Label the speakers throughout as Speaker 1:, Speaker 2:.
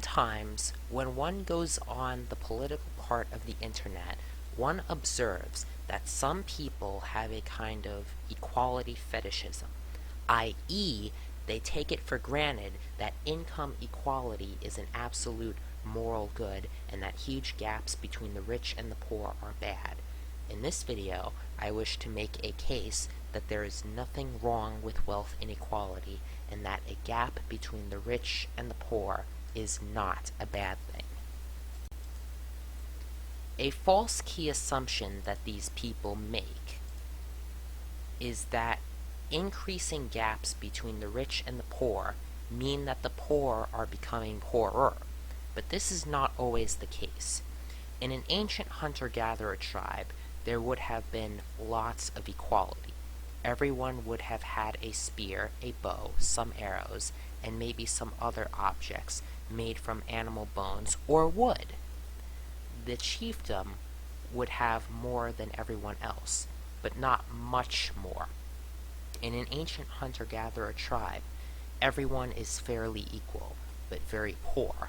Speaker 1: Oftentimes, when one goes on the political part of the internet, one observes that some people have a kind of equality fetishism, i.e., they take it for granted that income equality is an absolute moral good and that huge gaps between the rich and the poor are bad. In this video, I wish to make a case that there is nothing wrong with wealth inequality and that a gap between the rich and the poor is not a bad thing. A false key assumption that these people make is that increasing gaps between the rich and the poor mean that the poor are becoming poorer, but this is not always the case. In an ancient hunter-gatherer tribe, there would have been lots of equality. Everyone would have had a spear, a bow, some arrows, and maybe some other objects made from animal bones or wood. The chiefdom would have more than everyone else, but not much more. In an ancient hunter-gatherer tribe, everyone is fairly equal, but very poor.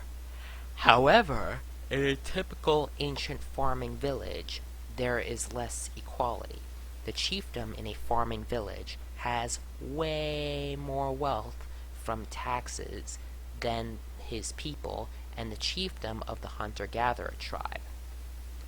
Speaker 1: However, in a typical ancient farming village, there is less equality. The chiefdom in a farming village has way more wealth from taxes than his people and the chiefdom of the hunter-gatherer tribe.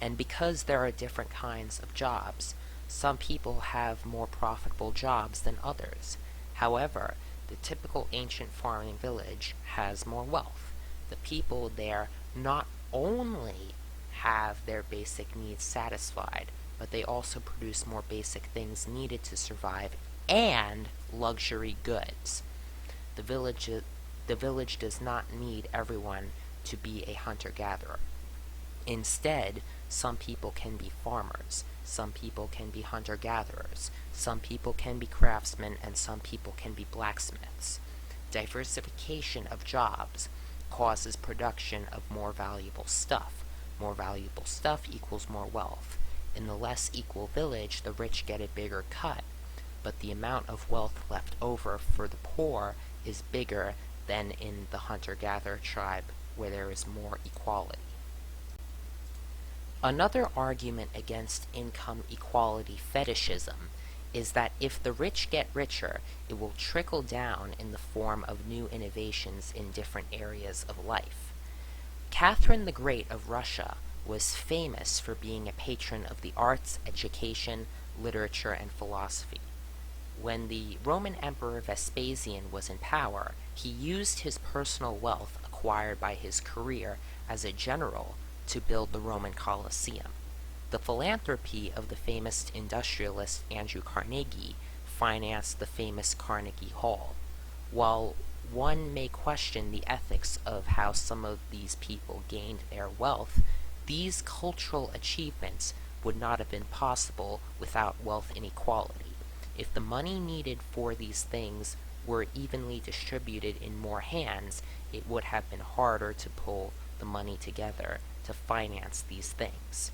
Speaker 1: And because there are different kinds of jobs, some people have more profitable jobs than others. However, the typical ancient farming village has more wealth. The people there not only have their basic needs satisfied, but they also produce more basic things needed to survive and luxury goods. The village does not need everyone to be a hunter-gatherer. Instead, some people can be farmers, some people can be hunter-gatherers, some people can be craftsmen, and some people can be blacksmiths. Diversification of jobs causes production of more valuable stuff. More valuable stuff equals more wealth. In the less equal village, the rich get a bigger cut, but the amount of wealth left over for the poor is bigger than in the hunter-gatherer tribe, where there is more equality. Another argument against income equality fetishism is that if the rich get richer, it will trickle down in the form of new innovations in different areas of life. Catherine the Great of Russia was famous for being a patron of the arts, education, literature, and philosophy. When the Roman Emperor Vespasian was in power, he used his personal wealth acquired by his career as a general to build the Roman Colosseum. The philanthropy of the famous industrialist Andrew Carnegie financed the famous Carnegie Hall. While one may question the ethics of how some of these people gained their wealth, these cultural achievements would not have been possible without wealth inequality. If the money needed for these things were evenly distributed in more hands, it would have been harder to pull the money together to finance these things.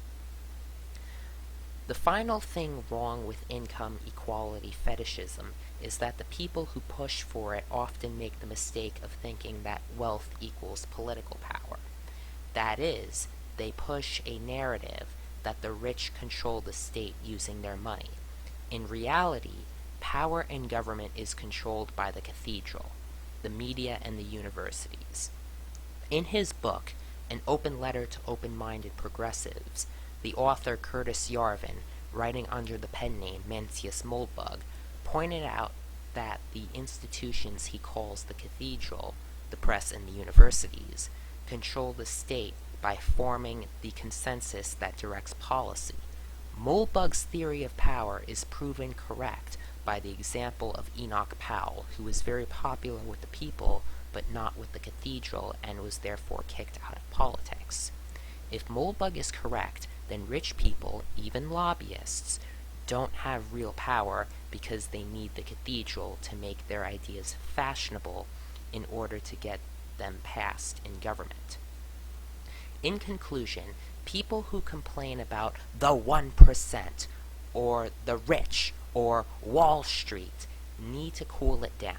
Speaker 1: The final thing wrong with income equality fetishism is that the people who push for it often make the mistake of thinking that wealth equals political power. That is, they push a narrative that the rich control the state using their money. In reality, power in government is controlled by the cathedral, the media, and the universities. In his book, An Open Letter to Open-Minded Progressives, the author Curtis Yarvin, writing under the pen name Mencius Moldbug, pointed out that the institutions he calls the cathedral, the press, and the universities, control the state by forming the consensus that directs policy. Moldbug's theory of power is proven correct by the example of Enoch Powell, who was very popular with the people, but not with the cathedral, and was therefore kicked out of politics. If Moldbug is correct, then rich people, even lobbyists, don't have real power because they need the cathedral to make their ideas fashionable in order to get them passed in government. In conclusion, people who complain about the 1% or the rich or Wall Street need to cool it down.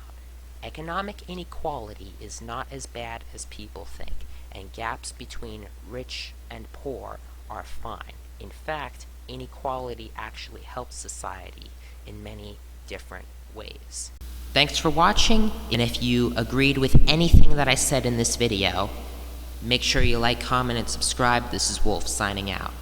Speaker 1: Economic inequality is not as bad as people think, and gaps between rich and poor are fine. In fact, inequality actually helps society in many different ways. Thanks for watching, and if you agreed with anything that I said in this video, make sure you like, comment, and subscribe. This is Wolf signing out.